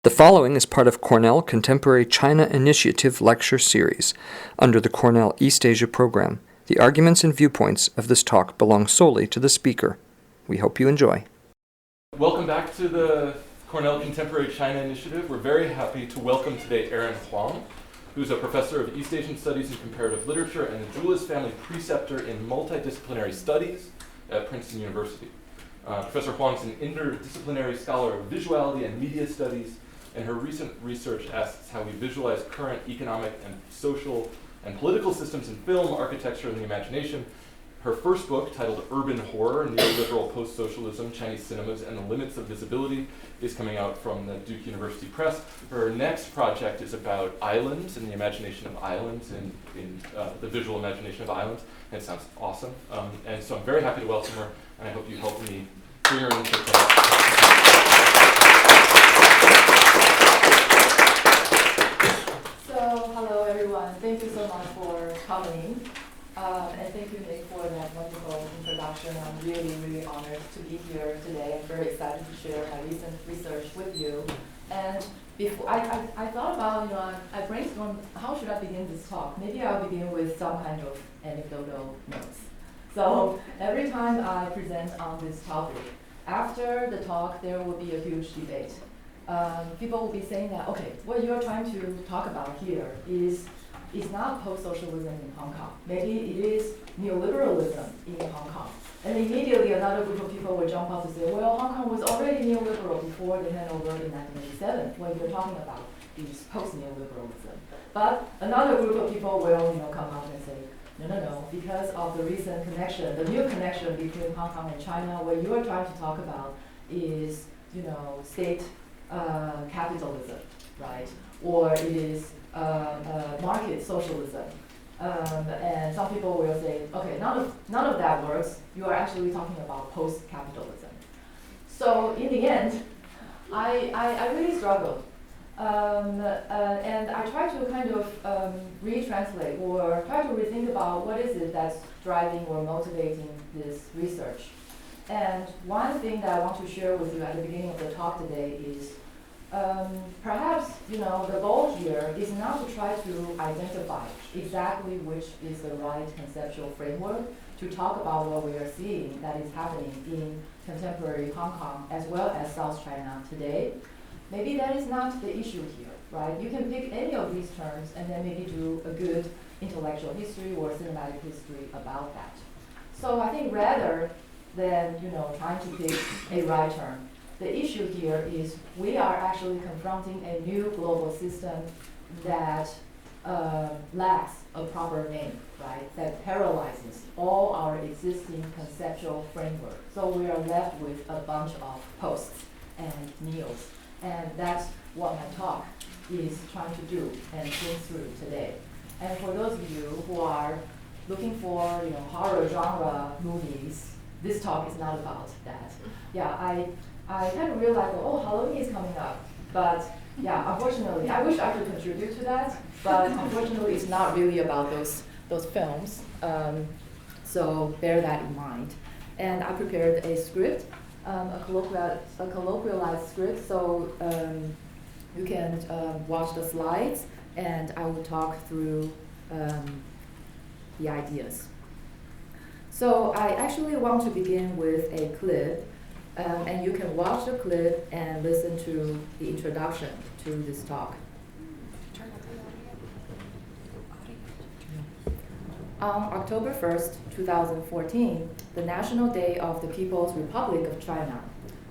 The following is part of Cornell Contemporary China Initiative Lecture Series under the Cornell East Asia program. The arguments and viewpoints of this talk belong solely to the speaker. We hope you enjoy. Welcome back to the Cornell Contemporary China Initiative. We're very happy to welcome today Aaron Huang, who's a professor of East Asian Studies and Comparative Literature and the Julius Family Preceptor in Multidisciplinary Studies at Princeton University. Professor Huang is an interdisciplinary scholar of visuality and media studies, and her recent research asks how we visualize current economic and social and political systems in film, architecture, and the imagination. Her first book, titled Urban Horror, Neoliberal Post-Socialism, Chinese Cinemas, and the Limits of Visibility, is coming out from the Duke University Press. Her next project is about islands and the imagination of islands in the visual imagination of islands, and it sounds awesome. And so I'm very happy to welcome her, and I hope you help me bring her into the class. Hello everyone, thank you so much for coming, and thank you Nick for that wonderful introduction. I'm really honored to be here today. I'm very excited to share my recent research with you. And before I thought about, I brainstormed how should I begin this talk. Maybe I'll begin with some kind of anecdotal notes. So every time I present on this topic, after the talk there will be a huge debate. People will be saying that, okay, what you're trying to talk about here is not post-socialism in Hong Kong. Maybe it is neoliberalism in Hong Kong. And immediately another group of people will jump up and say, well, Hong Kong was already neoliberal before the handover in 1987. What you're talking about is post-neoliberalism. But another group of people will come out and say, no, because of the recent connection, the new connection between Hong Kong and China, what you are trying to talk about is, state capitalism, right? Or it is market socialism. And some people will say, okay, none of that works. You are actually talking about post-capitalism. So in the end, I really struggled. And I try to kind of retranslate or try to rethink about what is it that's driving or motivating this research. And one thing that I want to share with you at the beginning of the talk today is perhaps, the goal here is not to try to identify exactly which is the right conceptual framework to talk about what we are seeing that is happening in contemporary Hong Kong as well as South China today. Maybe that is not the issue here, right? You can pick any of these terms and then maybe do a good intellectual history or cinematic history about that. So I think rather than, trying to pick a right term, the issue here is we are actually confronting a new global system that lacks a proper name, right? That paralyzes all our existing conceptual framework. So we are left with a bunch of posts and neos. And that's what my talk is trying to do and think through today. And for those of you who are looking for, horror genre movies, this talk is not about that. Yeah, I kind of realized, Halloween is coming up. But yeah, unfortunately, I wish I could contribute to that, but unfortunately it's not really about those films. So bear that in mind. And I prepared a script, a colloquialized script, so you can watch the slides and I will talk through the ideas. So I actually want to begin with a clip, and you can watch the clip and listen to the introduction to this talk. On October 1st, 2014, the National Day of the People's Republic of China,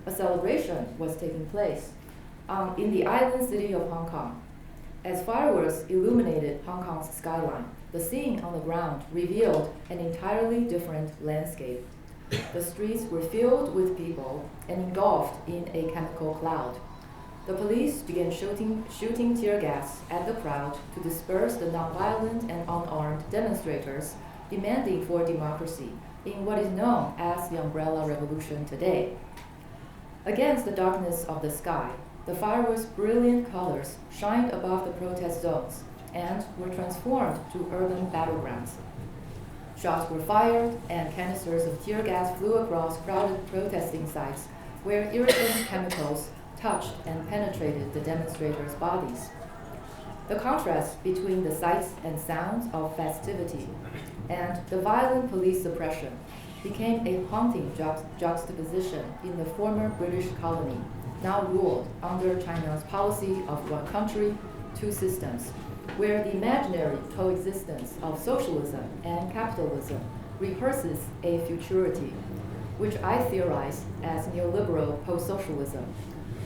a celebration was taking place in the island city of Hong Kong. As fireworks illuminated Hong Kong's skyline, the scene on the ground revealed an entirely different landscape. The streets were filled with people and engulfed in a chemical cloud. The police began shooting tear gas at the crowd to disperse the nonviolent and unarmed demonstrators demanding for democracy in what is known as the Umbrella Revolution today. Against the darkness of the sky, the fireworks' brilliant colors shined above the protest zones and were transformed to urban battlegrounds. Shots were fired and canisters of tear gas flew across crowded protesting sites where irritant chemicals touched and penetrated the demonstrators' bodies. The contrast between the sights and sounds of festivity and the violent police suppression became a haunting juxtaposition in the former British colony, now ruled under China's policy of one country, two systems, where the imaginary coexistence of socialism and capitalism rehearses a futurity, which I theorize as neoliberal post-socialism,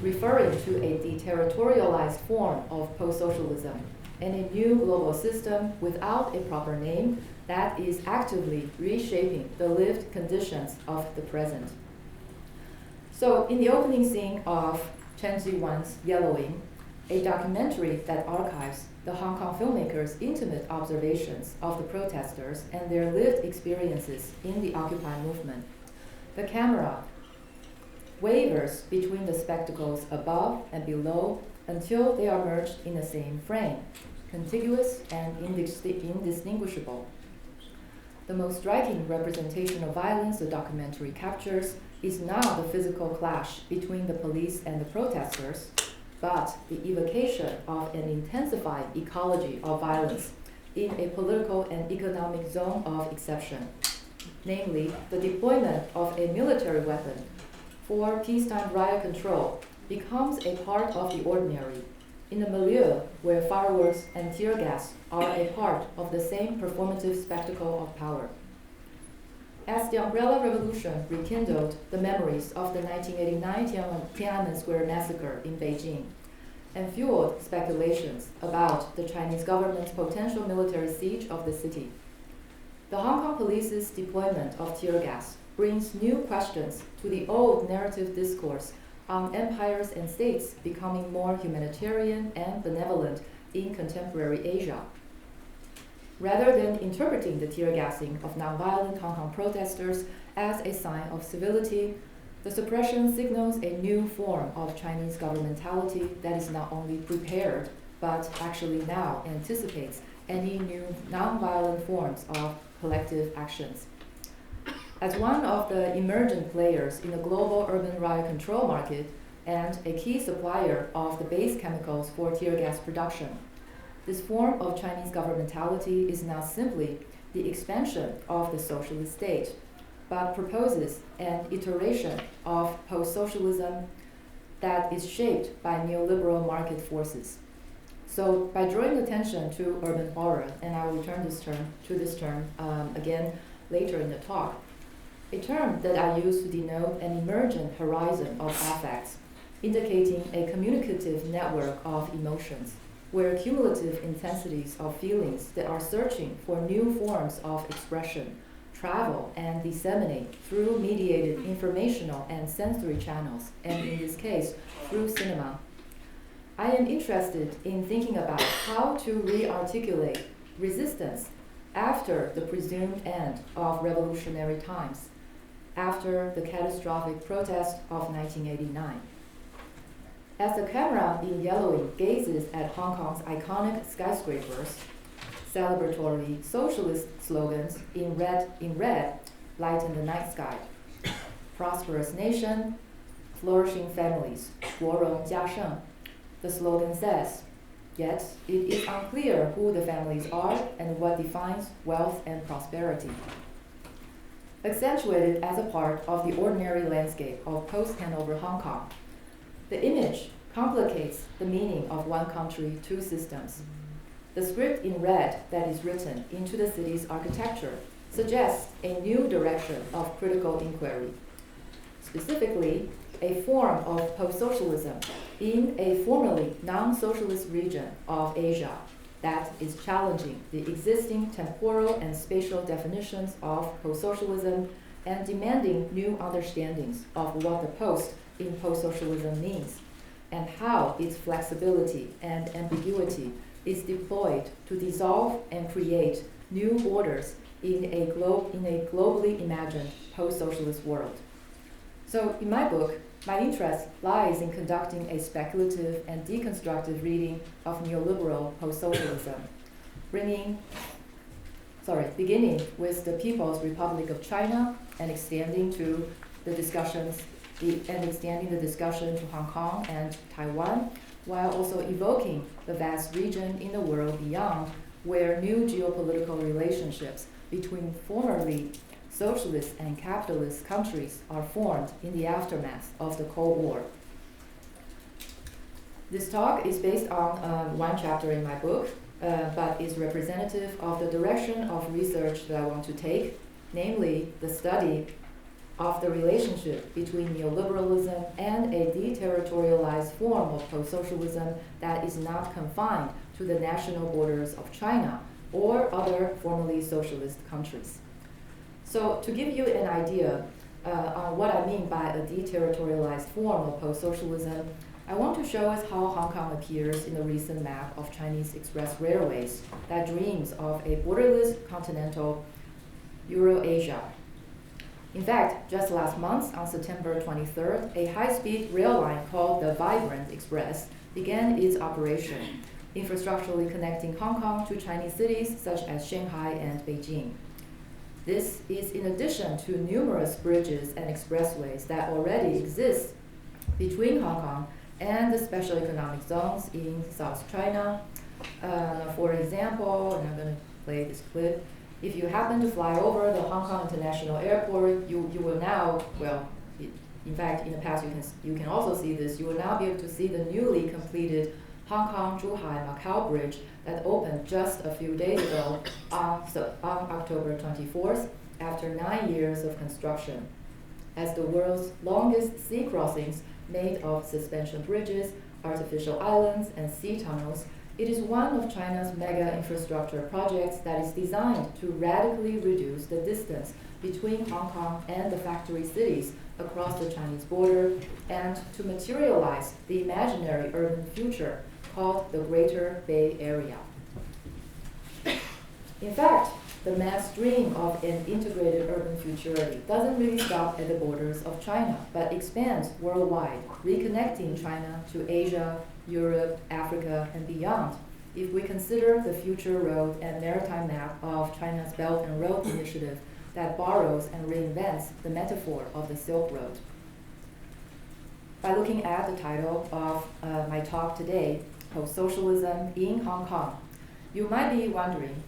referring to a deterritorialized form of post-socialism and a new global system without a proper name that is actively reshaping the lived conditions of the present. So in the opening scene of Chen Ji-wan's Yellowing, a documentary that archives the Hong Kong filmmakers' intimate observations of the protesters and their lived experiences in the Occupy movement, the camera wavers between the spectacles above and below until they are merged in the same frame, contiguous and indistinguishable. The most striking representation of violence the documentary captures is not the physical clash between the police and the protesters, but the evocation of an intensified ecology of violence in a political and economic zone of exception, namely the deployment of a military weapon for peacetime riot control becomes a part of the ordinary, in a milieu where fireworks and tear gas are a part of the same performative spectacle of power. As the Umbrella Revolution rekindled the memories of the 1989 Tiananmen Square massacre in Beijing and fueled speculations about the Chinese government's potential military siege of the city, the Hong Kong police's deployment of tear gas brings new questions to the old narrative discourse on empires and states becoming more humanitarian and benevolent in contemporary Asia. Rather than interpreting the tear gassing of nonviolent Hong Kong protesters as a sign of civility, the suppression signals a new form of Chinese governmentality that is not only prepared, but actually now anticipates any new nonviolent forms of collective actions. As one of the emergent players in the global urban riot control market and a key supplier of the base chemicals for tear gas production, this form of Chinese governmentality is not simply the expansion of the socialist state, but proposes an iteration of post-socialism that is shaped by neoliberal market forces. So by drawing attention to urban horror, and I will return to this term again later in the talk, a term that I use to denote an emergent horizon of affects, indicating a communicative network of emotions, where cumulative intensities of feelings that are searching for new forms of expression travel and disseminate through mediated informational and sensory channels, and in this case, through cinema. I am interested in thinking about how to re-articulate resistance after the presumed end of revolutionary times, after the catastrophic protest of 1989. As the camera in Yellowing gazes at Hong Kong's iconic skyscrapers, celebratory socialist slogans in red lighten the night sky. Prosperous nation, flourishing families, 国荣家盛, the slogan says. Yet it is unclear who the families are and what defines wealth and prosperity. Accentuated as a part of the ordinary landscape of post-handover Hong Kong, the image complicates the meaning of one country, two systems. The script in red that is written into the city's architecture suggests a new direction of critical inquiry, specifically a form of post-socialism in a formerly non-socialist region of Asia that is challenging the existing temporal and spatial definitions of post-socialism and demanding new understandings of what the post in post-socialism means and how its flexibility and ambiguity is deployed to dissolve and create new orders in a globally imagined post-socialist world. So in my book, my interest lies in conducting a speculative and deconstructive reading of neoliberal post-socialism, beginning with the People's Republic of China and extending to the discussions and extending the discussion to Hong Kong and Taiwan, while also evoking the vast region in the world beyond where new geopolitical relationships between formerly socialist and capitalist countries are formed in the aftermath of the Cold War. This talk is based on one chapter in my book, but is representative of the direction of research that I want to take, namely the study of the relationship between neoliberalism and a deterritorialized form of post-socialism that is not confined to the national borders of China or other formerly socialist countries. So to give you an idea on what I mean by a deterritorialized form of post-socialism, I want to show us how Hong Kong appears in the recent map of Chinese express railways that dreams of a borderless continental Eurasia. In fact, just last month, on September 23rd, a high-speed rail line called the Vibrant Express began its operation, infrastructurally connecting Hong Kong to Chinese cities such as Shanghai and Beijing. This is in addition to numerous bridges and expressways that already exist between Hong Kong and the special economic zones in South China. For example, and I'm going to play this clip, if you happen to fly over the Hong Kong International Airport, you will now, well, in fact, in the past you can also see this, you will now be able to see the newly completed Hong Kong-Zhuhai-Macau Bridge that opened just a few days ago on October 24th, after 9 years of construction. As the world's longest sea crossings made of suspension bridges, artificial islands, and sea tunnels, it is one of China's mega infrastructure projects that is designed to radically reduce the distance between Hong Kong and the factory cities across the Chinese border and to materialize the imaginary urban future called the Greater Bay Area. In fact, the mass dream of an integrated urban futurity doesn't really stop at the borders of China, but expands worldwide, reconnecting China to Asia, Europe, Africa, and beyond, if we consider the future road and maritime map of China's Belt and Road Initiative that borrows and reinvents the metaphor of the Silk Road. By looking at the title of my talk today, Post-Socialism in Hong Kong, you might be wondering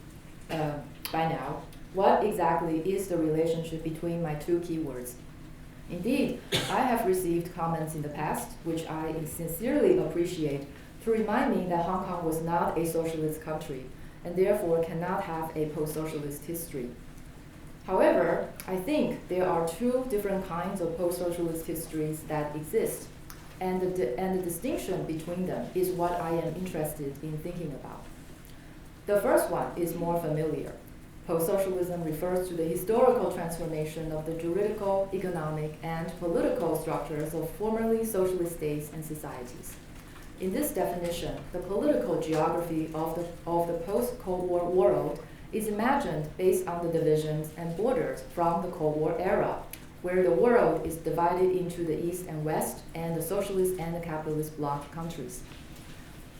by now, what exactly is the relationship between my two keywords? Indeed, I have received comments in the past, which I sincerely appreciate, to remind me that Hong Kong was not a socialist country, and therefore cannot have a post-socialist history. However, I think there are two different kinds of post-socialist histories that exist, and the distinction between them is what I am interested in thinking about. The first one is more familiar. Post-socialism refers to the historical transformation of the juridical, economic, and political structures of formerly socialist states and societies. In this definition, the political geography of the post-Cold War world is imagined based on the divisions and borders from the Cold War era, where the world is divided into the East and West, and the socialist and the capitalist bloc countries.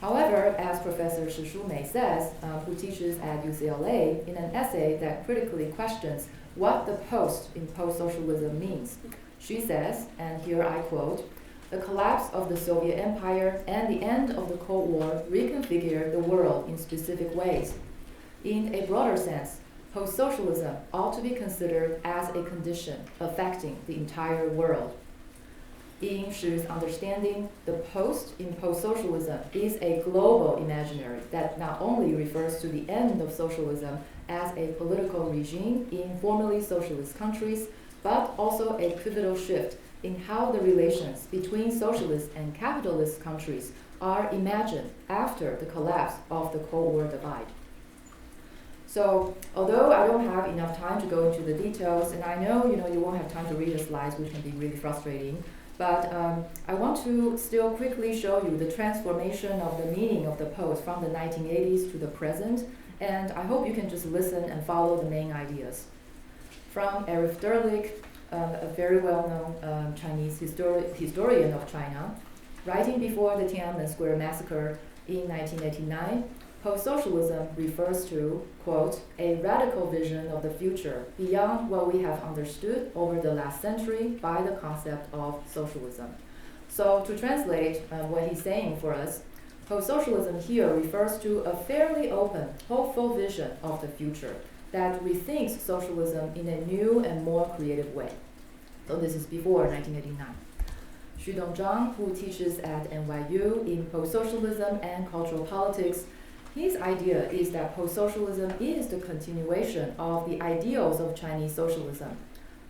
However, as Professor Shi Shumei says, who teaches at UCLA, in an essay that critically questions what the post in post-socialism means, she says, and here I quote, "The collapse of the Soviet Empire and the end of the Cold War reconfigured the world in specific ways. In a broader sense, post-socialism ought to be considered as a condition affecting the entire world." In Shi's understanding, the post in post-socialism is a global imaginary that not only refers to the end of socialism as a political regime in formerly socialist countries, but also a pivotal shift in how the relations between socialist and capitalist countries are imagined after the collapse of the Cold War divide. So, although I don't have enough time to go into the details, and I know you won't have time to read the slides, which can be really frustrating, but I want to still quickly show you the transformation of the meaning of the post from the 1980s to the present, and I hope you can just listen and follow the main ideas. From Erich Derlich, a very well-known Chinese historian of China, writing before the Tiananmen Square massacre in 1989, post-socialism refers to, quote, a radical vision of the future beyond what we have understood over the last century by the concept of socialism. So to translate what he's saying for us, post-socialism here refers to a fairly open, hopeful vision of the future that rethinks socialism in a new and more creative way. So this is before 1989. Xudong Zhang, who teaches at NYU in post-socialism and cultural politics, his idea is that post-socialism is the continuation of the ideals of Chinese socialism.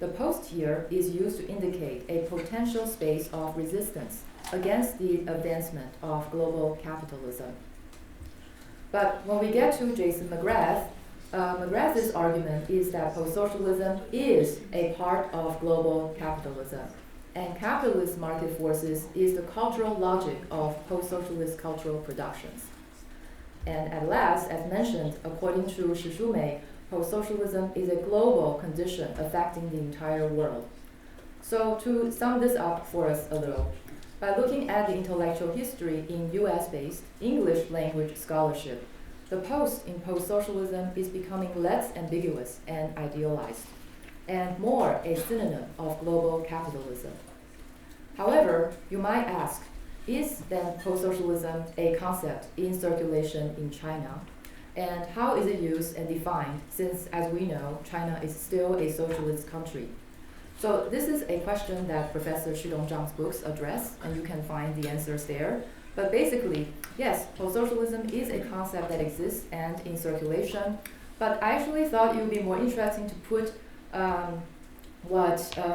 The post here is used to indicate a potential space of resistance against the advancement of global capitalism. But when we get to Jason McGrath, McGrath's argument is that post-socialism is a part of global capitalism, and capitalist market forces is the cultural logic of post-socialist cultural productions. And at last, as mentioned, according to Shishume, post-socialism is a global condition affecting the entire world. So to sum this up for us a little, by looking at the intellectual history in US-based English language scholarship, the post in post-socialism is becoming less ambiguous and idealized, and more a synonym of global capitalism. However, you might ask, is then post-socialism a concept in circulation in China? And how is it used and defined since, as we know, China is still a socialist country? So this is a question that Professor Xudong Zhang's books address, and you can find the answers there. But basically, yes, post-socialism is a concept that exists and in circulation, but I actually thought it would be more interesting to put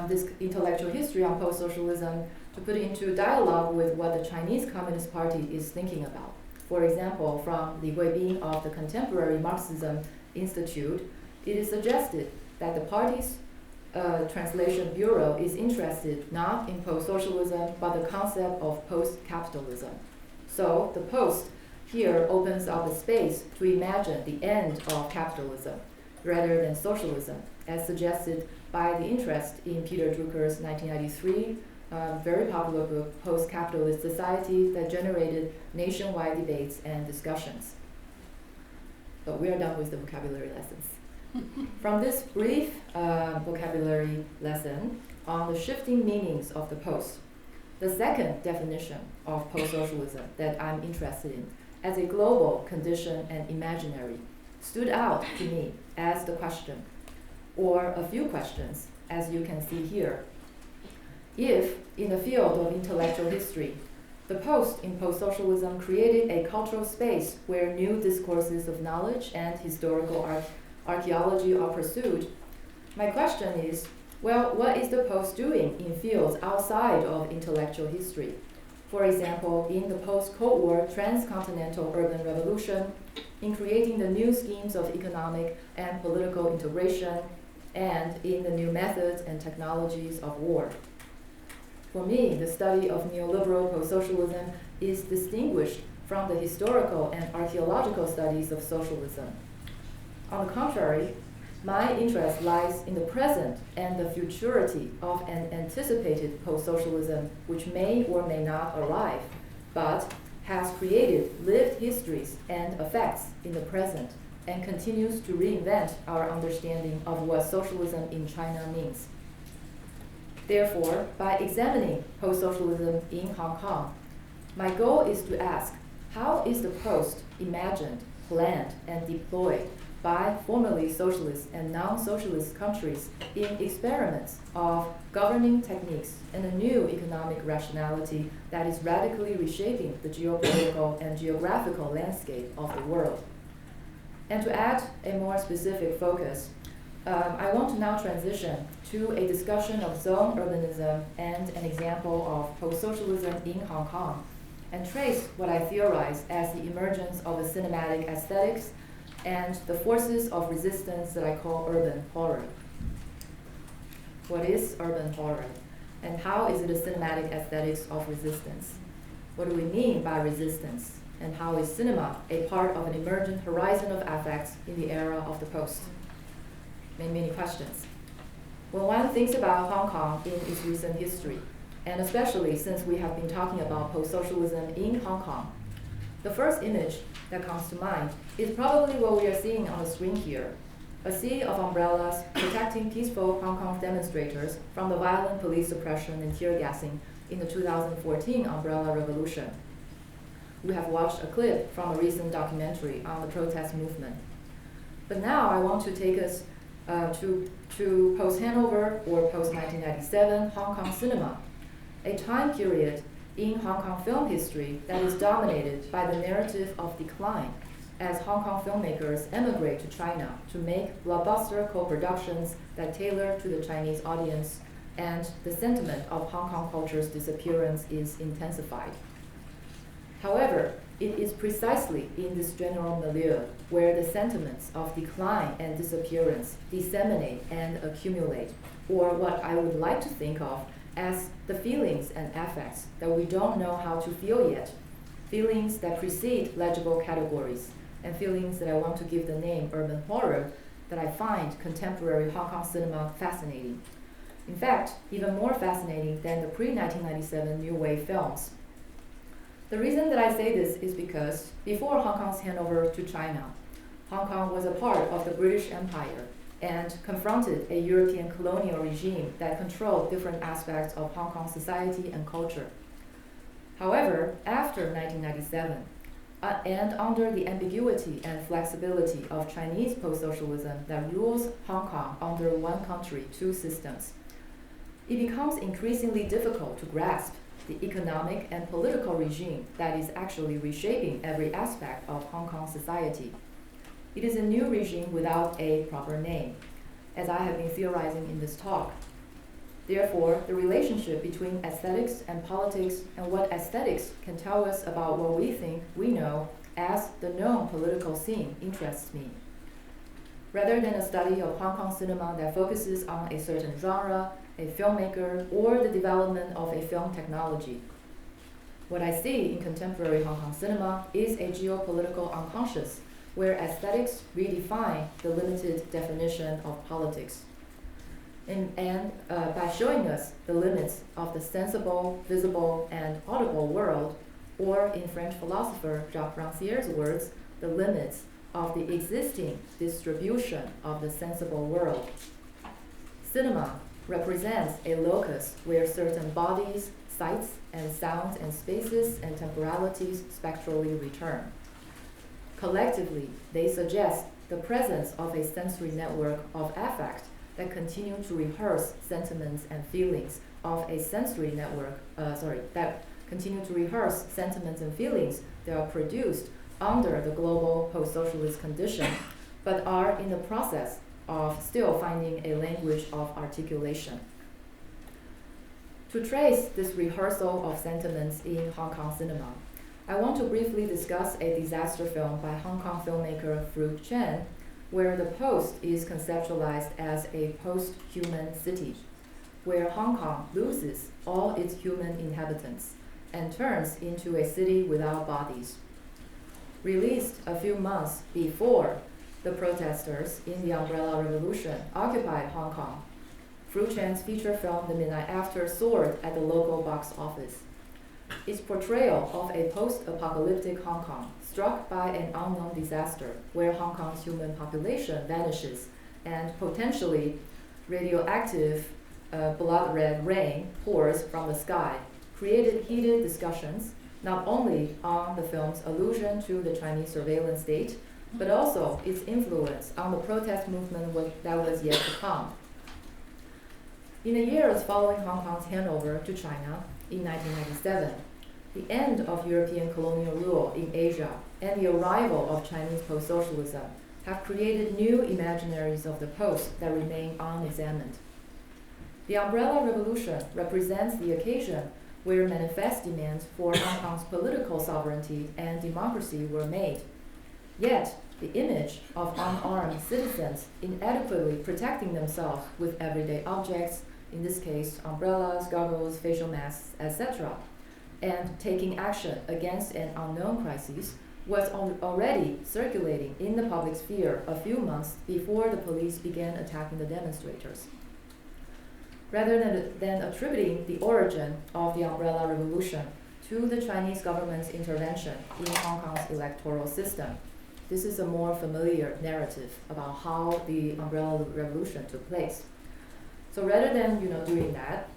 this intellectual history on post-socialism to put it into dialogue with what the Chinese Communist Party is thinking about. For example, from Li Guibing of the Contemporary Marxism Institute, it is suggested that the party's Translation Bureau is interested not in post-socialism, but the concept of post-capitalism. So the post here opens up a space to imagine the end of capitalism rather than socialism, as suggested by the interest in Peter Drucker's 1993 very popular book, Post-Capitalist Society, that generated nationwide debates and discussions. But we are done with the vocabulary lessons. From this brief vocabulary lesson on the shifting meanings of the post, the second definition of post-socialism that I'm interested in as a global condition and imaginary stood out to me as the question, or a few questions, as you can see here. If, in the field of intellectual history, the post in post-socialism created a cultural space where new discourses of knowledge and historical archaeology are pursued, my question is, well, what is the post doing in fields outside of intellectual history? For example, in the post-Cold War transcontinental urban revolution, in creating the new schemes of economic and political integration, and in the new methods and technologies of war. For me, the study of neoliberal post-socialism is distinguished from the historical and archaeological studies of socialism. On the contrary, my interest lies in the present and the futurity of an anticipated post-socialism which may or may not arrive, but has created lived histories and effects in the present and continues to reinvent our understanding of what socialism in China means. Therefore, by examining post-socialism in Hong Kong, my goal is to ask, how is the post imagined, planned, and deployed by formerly socialist and non-socialist countries in experiments of governing techniques and a new economic rationality that is radically reshaping the geopolitical and geographical landscape of the world? And to add a more specific focus, I want to now transition to a discussion of zone urbanism and an example of post-socialism in Hong Kong, and trace what I theorize as the emergence of a cinematic aesthetics and the forces of resistance that I call urban horror. What is urban horror? And how is it a cinematic aesthetics of resistance? What do we mean by resistance? And how is cinema a part of an emergent horizon of affects in the era of the post? Many questions. When one thinks about Hong Kong in its recent history, and especially since we have been talking about post-socialism in Hong Kong, The first image that comes to mind is probably what we are seeing on the screen here, a sea of umbrellas protecting peaceful Hong Kong demonstrators from the violent police suppression and tear gassing in the 2014 Umbrella Revolution. We have watched a clip from a recent documentary on the protest movement. But now I want to take us to post-handover or post-1997 Hong Kong cinema, a time period in Hong Kong film history that is dominated by the narrative of decline as Hong Kong filmmakers emigrate to China to make blockbuster co-productions that tailor to the Chinese audience, and the sentiment of Hong Kong culture's disappearance is intensified. However, it is precisely in this general milieu where the sentiments of decline and disappearance disseminate and accumulate, or what I would like to think of as the feelings and affects that we don't know how to feel yet, feelings that precede legible categories, and feelings that I want to give the name urban horror that I find contemporary Hong Kong cinema fascinating. In fact, even more fascinating than the pre-1997 New Wave films. The reason that I say this is because before Hong Kong's handover to China, Hong Kong was a part of the British Empire and confronted a European colonial regime that controlled different aspects of Hong Kong society and culture. However, after 1997, and under the ambiguity and flexibility of Chinese post-socialism that rules Hong Kong under one country, two systems, it becomes increasingly difficult to grasp the economic and political regime that is actually reshaping every aspect of Hong Kong society. It is a new regime without a proper name, as I have been theorizing in this talk. Therefore, the relationship between aesthetics and politics and what aesthetics can tell us about what we think we know as the known political scene interests me. Rather than a study of Hong Kong cinema that focuses on a certain genre, a filmmaker, or the development of a film technology, what I see in contemporary Hong Kong cinema is a geopolitical unconscious where aesthetics redefine the limited definition of politics. And by showing us the limits of the sensible, visible, and audible world, or in French philosopher Jacques Rancière's words, the limits of the existing distribution of the sensible world. Cinema represents a locus where certain bodies, sights, and sounds and spaces and temporalities spectrally return. Collectively, they suggest the presence of a sensory network of affect that continue to rehearse sentiments and feelings of a sensory network, that continue to rehearse sentiments and feelings that are produced under the global post-socialist condition, but are in the process of still finding a language of articulation. To trace this rehearsal of sentiments in Hong Kong cinema, I want to briefly discuss a disaster film by Hong Kong filmmaker Fruit Chen, where the post is conceptualized as a post-human city, where Hong Kong loses all its human inhabitants and turns into a city without bodies. Released a few months before the protesters in the Umbrella Revolution occupied Hong Kong, Fruit Chen's feature film The Midnight After soared at the local box office. Its portrayal of a post-apocalyptic Hong Kong struck by an unknown disaster where Hong Kong's human population vanishes and potentially radioactive blood-red rain pours from the sky, created heated discussions not only on the film's allusion to the Chinese surveillance state, but also its influence on the protest movement that was yet to come. In the years following Hong Kong's handover to China in 1997, the end of European colonial rule in Asia and the arrival of Chinese post-socialism have created new imaginaries of the post that remain unexamined. The Umbrella Revolution represents the occasion where manifest demands for Hong Kong's political sovereignty and democracy were made. Yet, the image of unarmed citizens inadequately protecting themselves with everyday objects, in this case umbrellas, goggles, facial masks, etc., and taking action against an unknown crisis was already circulating in the public sphere a few months before the police began attacking the demonstrators. Rather than attributing the origin of the Umbrella Revolution to the Chinese government's intervention in Hong Kong's electoral system. This is a more familiar narrative about how the Umbrella Revolution took place. So rather than doing that,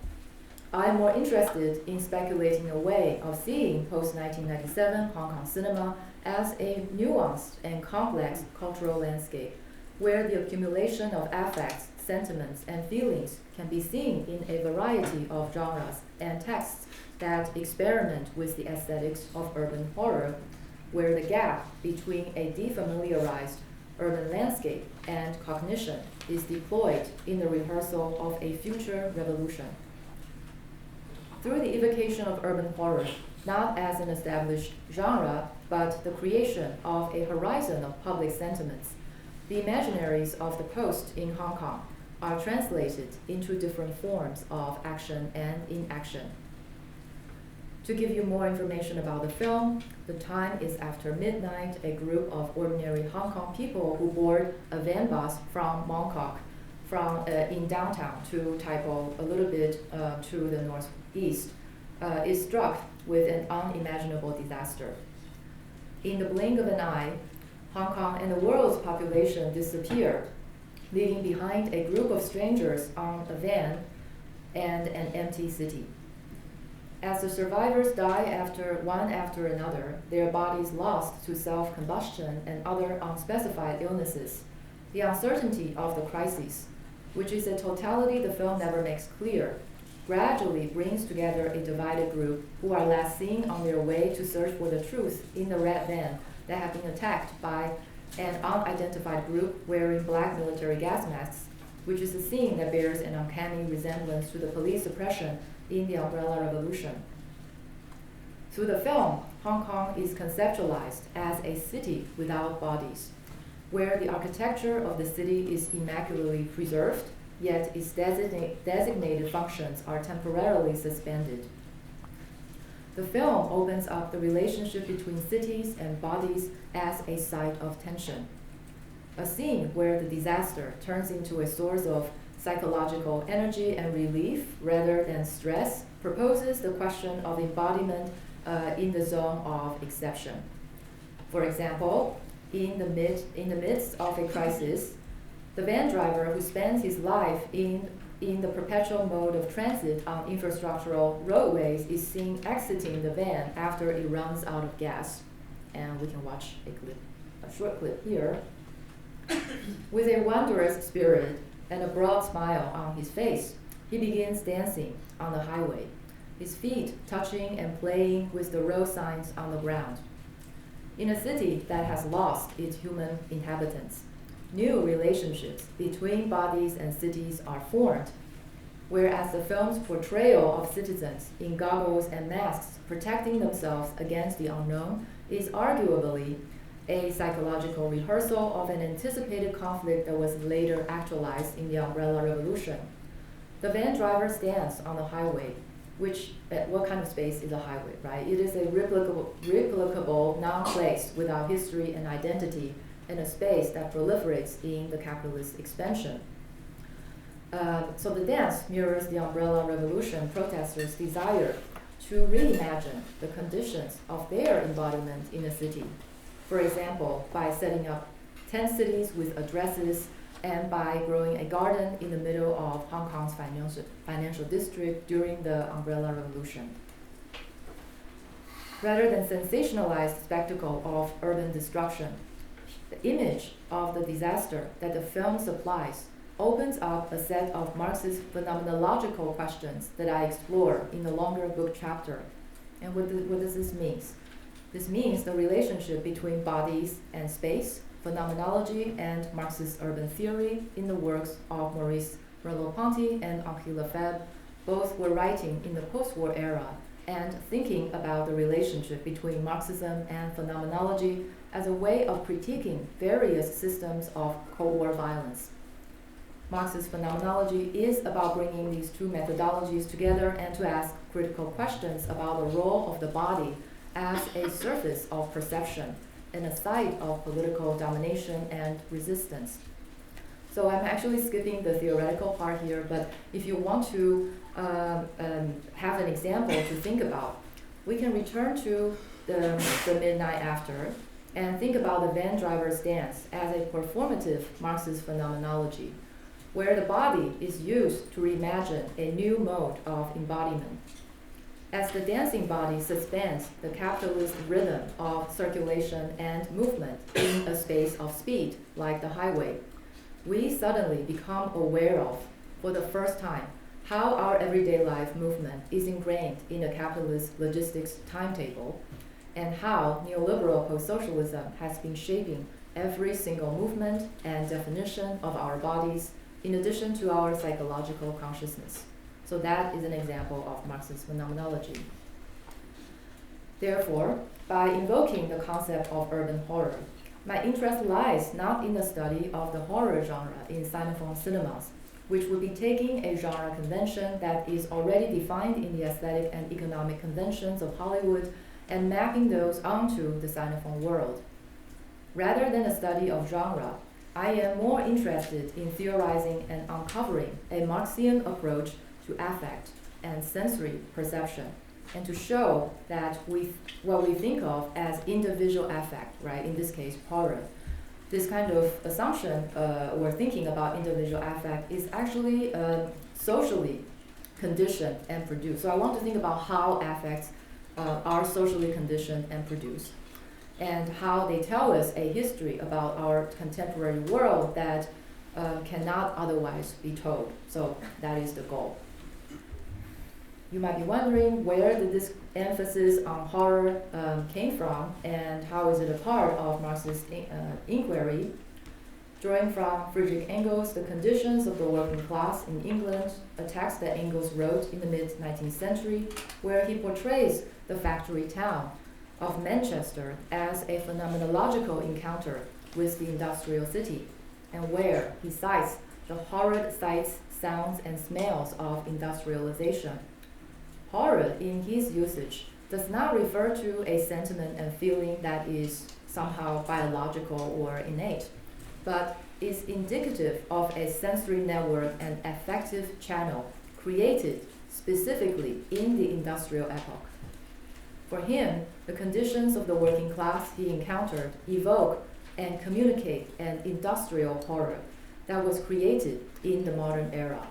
I'm more interested in speculating a way of seeing post-1997 Hong Kong cinema as a nuanced and complex cultural landscape where the accumulation of affects, sentiments, and feelings can be seen in a variety of genres and texts that experiment with the aesthetics of urban horror, where the gap between a defamiliarized urban landscape and cognition is deployed in the rehearsal of a future revolution. Through the evocation of urban horror, not as an established genre, but the creation of a horizon of public sentiments, the imaginaries of the post in Hong Kong are translated into different forms of action and inaction. To give you more information about the film, the time is after midnight. A group of ordinary Hong Kong people who board a van bus from Mongkok in downtown to Tai Po, a little bit to the northeast, is struck with an unimaginable disaster. In the blink of an eye, Hong Kong and the world's population disappear, leaving behind a group of strangers on a van and an empty city. As the survivors die one after another, their bodies lost to self-combustion and other unspecified illnesses, the uncertainty of the crisis, which is a totality the film never makes clear, gradually brings together a divided group who are last seen on their way to search for the truth in the red van that have been attacked by an unidentified group wearing black military gas masks, which is a scene that bears an uncanny resemblance to the police suppression in the Umbrella Revolution. Through the film, Hong Kong is conceptualized as a city without bodies, where the architecture of the city is immaculately preserved, yet its designated functions are temporarily suspended. The film opens up the relationship between cities and bodies as a site of tension. A scene where the disaster turns into a source of psychological energy and relief rather than stress proposes the question of embodiment in the zone of exception. For example, in the midst of a crisis, the van driver who spends his life in the perpetual mode of transit on infrastructural roadways is seen exiting the van after it runs out of gas. And we can watch a short clip here. With a wondrous spirit and a broad smile on his face, he begins dancing on the highway, his feet touching and playing with the road signs on the ground. In a city that has lost its human inhabitants, new relationships between bodies and cities are formed, whereas the film's portrayal of citizens in goggles and masks protecting themselves against the unknown is arguably a psychological rehearsal of an anticipated conflict that was later actualized in the Umbrella Revolution. The van driver stands on the highway, which, what kind of space is a highway, right? It is a replicable non-place without history and identity, and a space that proliferates in the capitalist expansion. So the dance mirrors the Umbrella Revolution protesters' desire to reimagine the conditions of their embodiment in a city. For example, by setting up tent cities with addresses and by growing a garden in the middle of Hong Kong's financial district during the Umbrella Revolution. Rather than sensationalized spectacle of urban destruction, the image of the disaster that the film supplies opens up a set of Marxist phenomenological questions that I explore in the longer book chapter. And what does this mean? This means the relationship between bodies and space, phenomenology, and Marxist urban theory in the works of Maurice Merleau-Ponty and Henri Lefebvre. Both were writing in the post-war era and thinking about the relationship between Marxism and phenomenology as a way of critiquing various systems of Cold War violence. Marxist phenomenology is about bringing these two methodologies together and to ask critical questions about the role of the body as a surface of perception and a site of political domination and resistance. So I'm actually skipping the theoretical part here, but if you want to have an example to think about, we can return to the midnight after and think about the van driver's dance as a performative Marxist phenomenology, where the body is used to reimagine a new mode of embodiment. As the dancing body suspends the capitalist rhythm of circulation and movement in a space of speed, like the highway, we suddenly become aware of, for the first time, how our everyday life movement is ingrained in a capitalist logistics timetable, and how neoliberal post-socialism has been shaping every single movement and definition of our bodies, in addition to our psychological consciousness. So that is an example of Marxist phenomenology. Therefore, by invoking the concept of urban horror, my interest lies not in the study of the horror genre in Sinophone cinemas, which would be taking a genre convention that is already defined in the aesthetic and economic conventions of Hollywood and mapping those onto the Sinophone world. Rather than a study of genre, I am more interested in theorizing and uncovering a Marxian approach to affect and sensory perception, and to show that what we think of as individual affect, right, in this case, horror, this kind of assumption or thinking about individual affect is actually socially conditioned and produced. So I want to think about how affects are socially conditioned and produced, and how they tell us a history about our contemporary world that cannot otherwise be told. So that is the goal. You might be wondering, where did this emphasis on horror came from, and how is it a part of Marxist inquiry? Drawing from Friedrich Engels' The Conditions of the Working Class in England, a text that Engels wrote in the mid-19th century, where he portrays the factory town of Manchester as a phenomenological encounter with the industrial city, and where he cites the horrid sights, sounds, and smells of industrialization. Horror, in his usage, does not refer to a sentiment and feeling that is somehow biological or innate, but is indicative of a sensory network and affective channel created specifically in the industrial epoch. For him, the conditions of the working class he encountered evoke and communicate an industrial horror that was created in the modern era.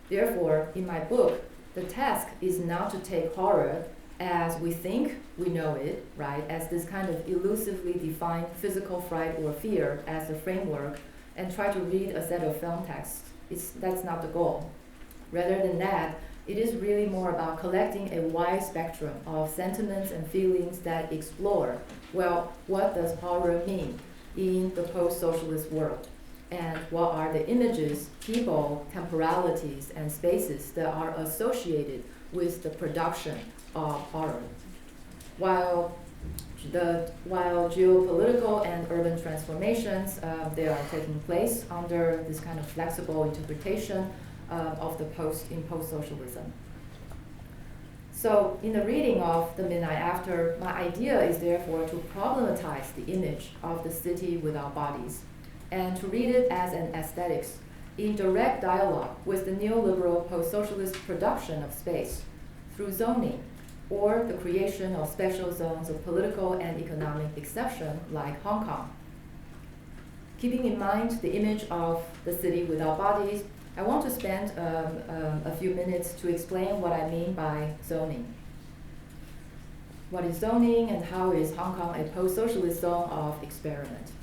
Therefore, in my book, the task is not to take horror as we think we know it, right, as this kind of elusively defined physical fright or fear as the framework, and try to read a set of film texts. That's not the goal. Rather than that, it is really more about collecting a wide spectrum of sentiments and feelings that explore, well, what does horror mean in the post-socialist world? And what are the images, people, temporalities, and spaces that are associated with the production of horror? While geopolitical and urban transformations, they are taking place under this kind of flexible interpretation of the post-socialism. So in the reading of The Midnight After, my idea is therefore to problematize the image of the city without bodies, and to read it as an aesthetics in direct dialogue with the neoliberal post-socialist production of space through zoning, or the creation of special zones of political and economic exception like Hong Kong. Keeping in mind the image of the city without bodies, I want to spend a few minutes to explain what I mean by zoning. What is zoning, and how is Hong Kong a post-socialist zone of experiment?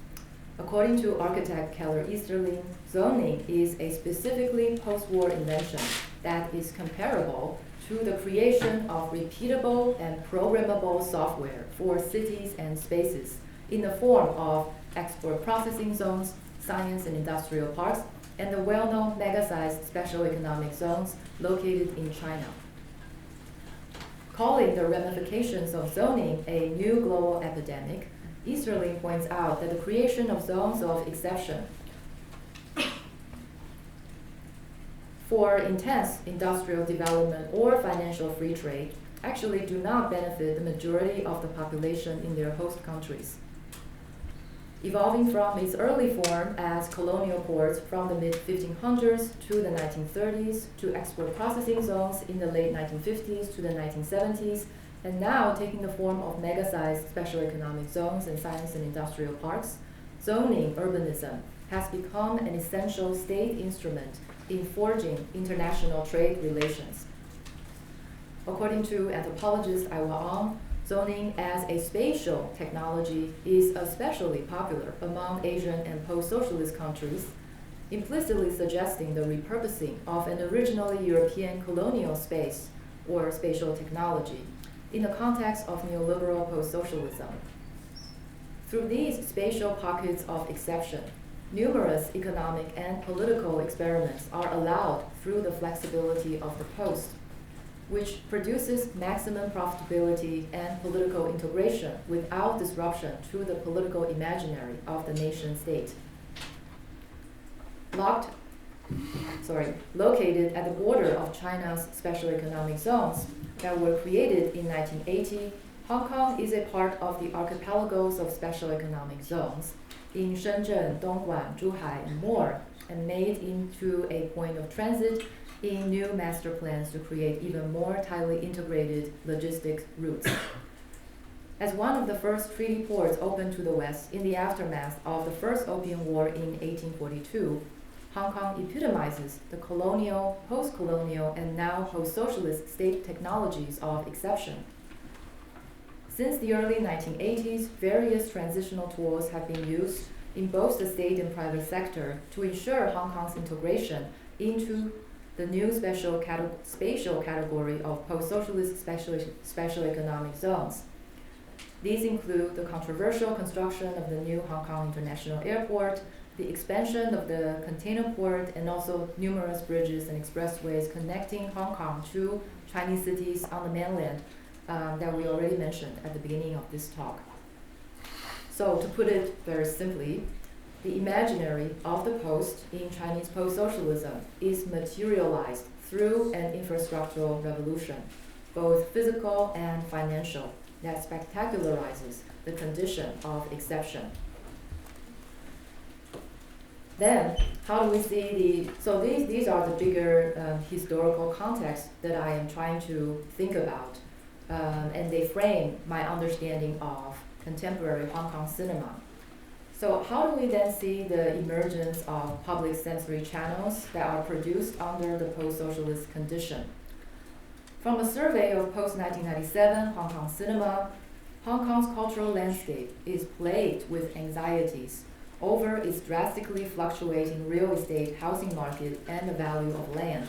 According to architect Keller Easterling, zoning is a specifically post-war invention that is comparable to the creation of repeatable and programmable software for cities and spaces in the form of export processing zones, science and industrial parks, and the well-known mega-sized special economic zones located in China. Calling the ramifications of zoning a new global epidemic, Easterling points out that the creation of zones of exception for intense industrial development or financial free trade actually do not benefit the majority of the population in their host countries. Evolving from its early form as colonial ports from the mid-1500s to the 1930s to export processing zones in the late 1950s to the 1970s, and now taking the form of mega-sized special economic zones and science and industrial parks, zoning urbanism has become an essential state instrument in forging international trade relations. According to anthropologist Ai Wang, zoning as a spatial technology is especially popular among Asian and post-socialist countries, implicitly suggesting the repurposing of an originally European colonial space or spatial technology in the context of neoliberal post-socialism. Through these spatial pockets of exception, numerous economic and political experiments are allowed through the flexibility of the post, which produces maximum profitability and political integration without disruption to the political imaginary of the nation state. Located at the border of China's special economic zones that were created in 1980, Hong Kong is a part of the archipelagos of special economic zones in Shenzhen, Dongguan, Zhuhai, and more, and made into a point of transit in new master plans to create even more tightly integrated logistics routes. As one of the first treaty ports opened to the West in the aftermath of the First Opium War in 1842, Hong Kong epitomizes the colonial, post-colonial, and now post-socialist state technologies of exception. Since the early 1980s, various transitional tools have been used in both the state and private sector to ensure Hong Kong's integration into the new spatial category of post-socialist special economic zones. These include the controversial construction of the new Hong Kong International Airport, the expansion of the container port, and also numerous bridges and expressways connecting Hong Kong to Chinese cities on the mainland that we already mentioned at the beginning of this talk. So to put it very simply, the imaginary of the post in Chinese post-socialism is materialized through an infrastructural revolution, both physical and financial, that spectacularizes the condition of exception. Then, how do we see these are the bigger historical contexts that I am trying to think about, and they frame my understanding of contemporary Hong Kong cinema. So how do we then see the emergence of public sensory channels that are produced under the post-socialist condition? From a survey of post-1997 Hong Kong cinema, Hong Kong's cultural landscape is plagued with anxieties over its drastically fluctuating real estate housing market and the value of land.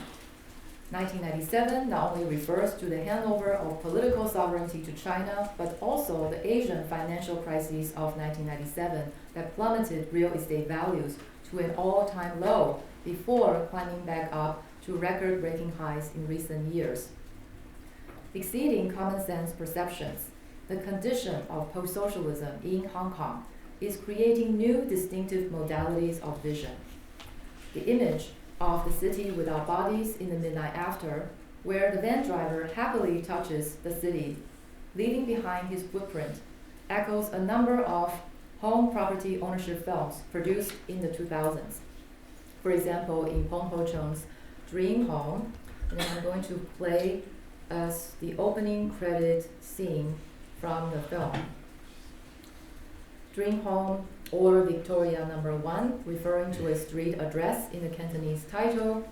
1997 not only refers to the handover of political sovereignty to China, but also the Asian financial crisis of 1997 that plummeted real estate values to an all-time low before climbing back up to record-breaking highs in recent years. Exceeding common sense perceptions, the condition of post-socialism in Hong Kong is creating new distinctive modalities of vision. The image of the city without bodies in the midnight after, where the van driver happily touches the city, leaving behind his footprint, echoes a number of home property ownership films produced in the 2000s. For example, in Peng Ho Cheng's Dream Home, and I'm going to play us the opening credit scene from the film. Dream Home, or Victoria No. 1, referring to a street address in the Cantonese title.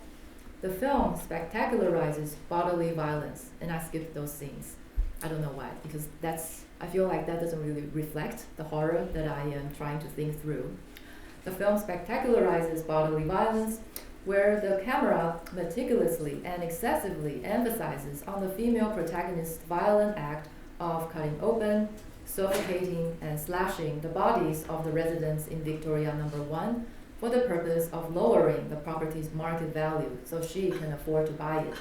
The film spectacularizes bodily violence, and I skipped those scenes. I don't know why, because I feel like that doesn't really reflect the horror that I am trying to think through. The film spectacularizes bodily violence, where the camera meticulously and excessively emphasizes on the female protagonist's violent act of cutting open, suffocating, and slashing the bodies of the residents in Victoria No. 1 for the purpose of lowering the property's market value so she can afford to buy it.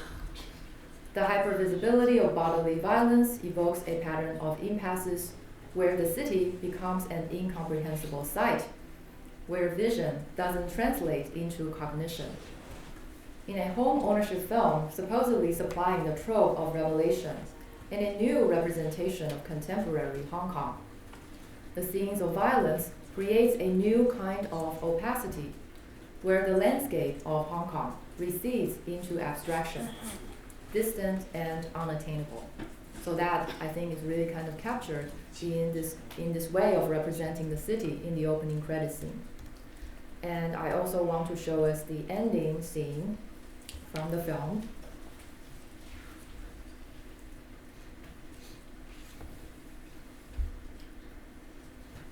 The hypervisibility of bodily violence evokes a pattern of impasses where the city becomes an incomprehensible sight, where vision doesn't translate into cognition. In a home ownership film supposedly supplying the trope of revelation and a new representation of contemporary Hong Kong, the scenes of violence creates a new kind of opacity, where the landscape of Hong Kong recedes into abstraction, distant and unattainable. So that, I think, is really kind of captured in this way of representing the city in the opening credit scene. And I also want to show us the ending scene from the film.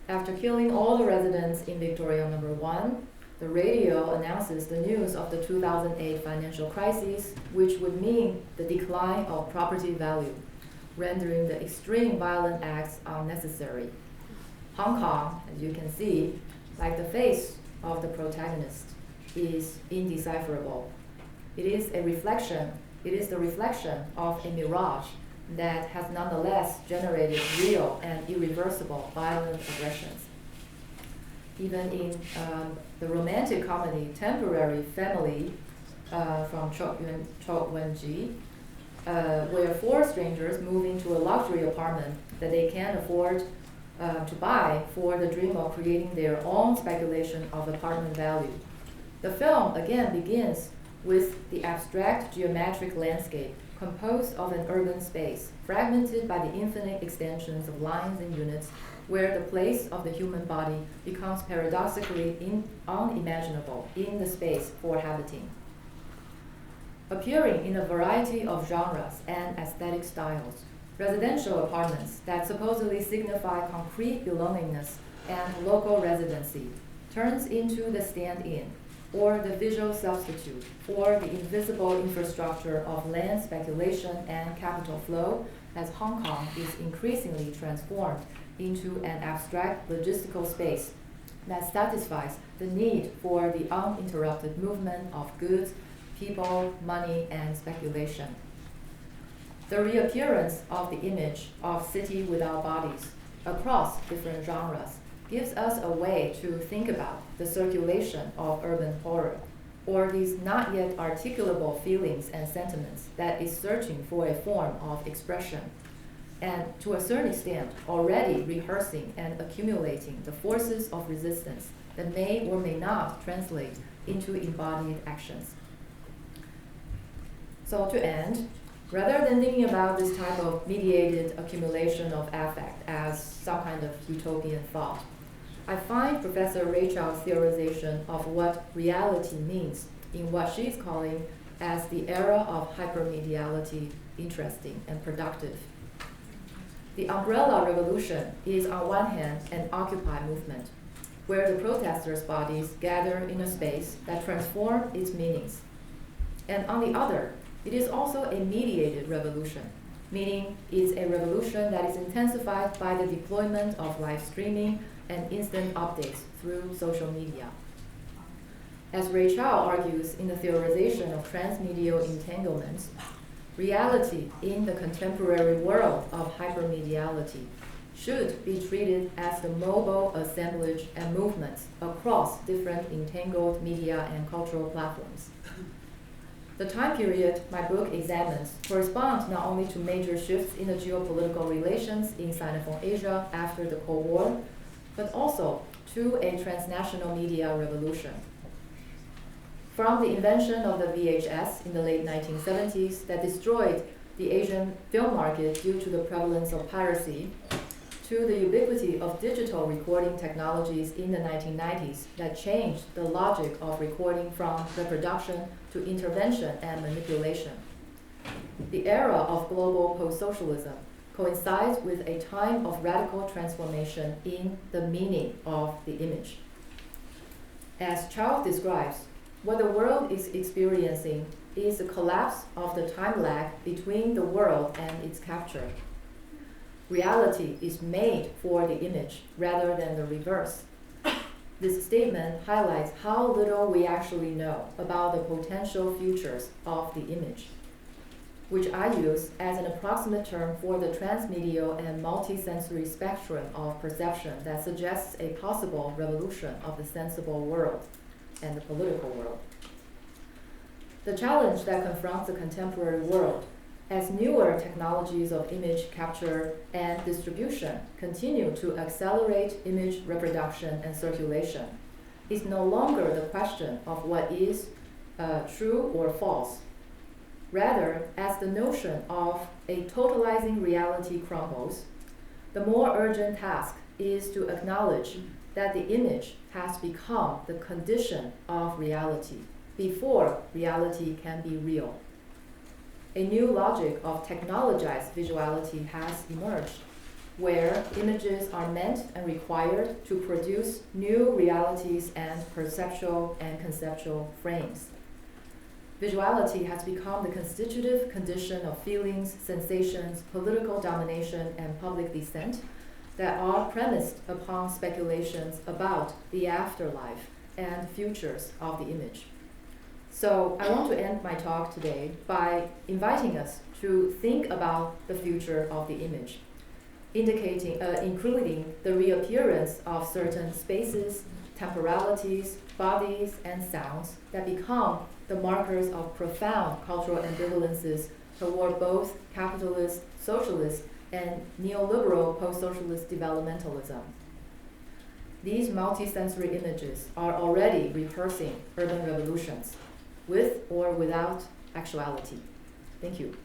After killing all the residents in Victoria No. 1, the radio announces the news of the 2008 financial crisis, which would mean the decline of property value, rendering the extreme violent acts unnecessary. Hong Kong, as you can see, like the face of the protagonist, is indecipherable. It is the reflection of a mirage that has nonetheless generated real and irreversible violent aggressions. Even in the romantic comedy Temporary Family from Cho Wen-ji, where 4 strangers move into a luxury apartment that they can't afford to buy for the dream of creating their own speculation of apartment value. The film again begins with the abstract geometric landscape composed of an urban space, fragmented by the infinite extensions of lines and units, where the place of the human body becomes paradoxically unimaginable in the space for habiting. Appearing in a variety of genres and aesthetic styles, residential apartments that supposedly signify concrete belongingness and local residency turns into the stand-in, or the visual substitute for the invisible infrastructure of land speculation and capital flow, as Hong Kong is increasingly transformed into an abstract logistical space that satisfies the need for the uninterrupted movement of goods, people, money, and speculation. The reappearance of the image of city without bodies across different genres gives us a way to think about the circulation of urban horror, or these not yet articulable feelings and sentiments that is searching for a form of expression, and to a certain extent already rehearsing and accumulating the forces of resistance that may or may not translate into embodied actions. So to end, rather than thinking about this type of mediated accumulation of affect as some kind of utopian thought, I find Professor Ray Chow's theorization of what reality means in what she's calling as the era of hyper-mediality interesting and productive. The umbrella revolution is on one hand an Occupy movement, where the protesters' bodies gather in a space that transforms its meanings. And on the other, it is also a mediated revolution, meaning it's a revolution that is intensified by the deployment of live streaming and instant updates through social media. As Ray Chow argues in the theorization of transmedial entanglements, reality in the contemporary world of hypermediality should be treated as the mobile assemblage and movements across different entangled media and cultural platforms. The time period my book examines corresponds not only to major shifts in the geopolitical relations in Sinophone Asia after the Cold War, but also to a transnational media revolution. From the invention of the VHS in the late 1970s that destroyed the Asian film market due to the prevalence of piracy, to the ubiquity of digital recording technologies in the 1990s that changed the logic of recording from reproduction to intervention and manipulation. The era of global post-socialism coincides with a time of radical transformation in the meaning of the image. As Chow describes, what the world is experiencing is a collapse of the time lag between the world and its capture. Reality is made for the image rather than the reverse. This statement highlights how little we actually know about the potential futures of the image, which I use as an approximate term for the transmedial and multisensory spectrum of perception that suggests a possible revolution of the sensible world and the political world. The challenge that confronts the contemporary world as newer technologies of image capture and distribution continue to accelerate image reproduction and circulation is no longer the question of what is true or false, Rather, as the notion of a totalizing reality crumbles, the more urgent task is to acknowledge that the image has become the condition of reality before reality can be real. A new logic of technologized visuality has emerged, where images are meant and required to produce new realities and perceptual and conceptual frames. Visuality has become the constitutive condition of feelings, sensations, political domination, and public dissent that are premised upon speculations about the afterlife and futures of the image. So I want to end my talk today by inviting us to think about the future of the image, including the reappearance of certain spaces, temporalities, bodies, and sounds that become the markers of profound cultural ambivalences toward both capitalist, socialist, and neoliberal post-socialist developmentalism. These multisensory images are already rehearsing urban revolutions, with or without actuality. Thank you.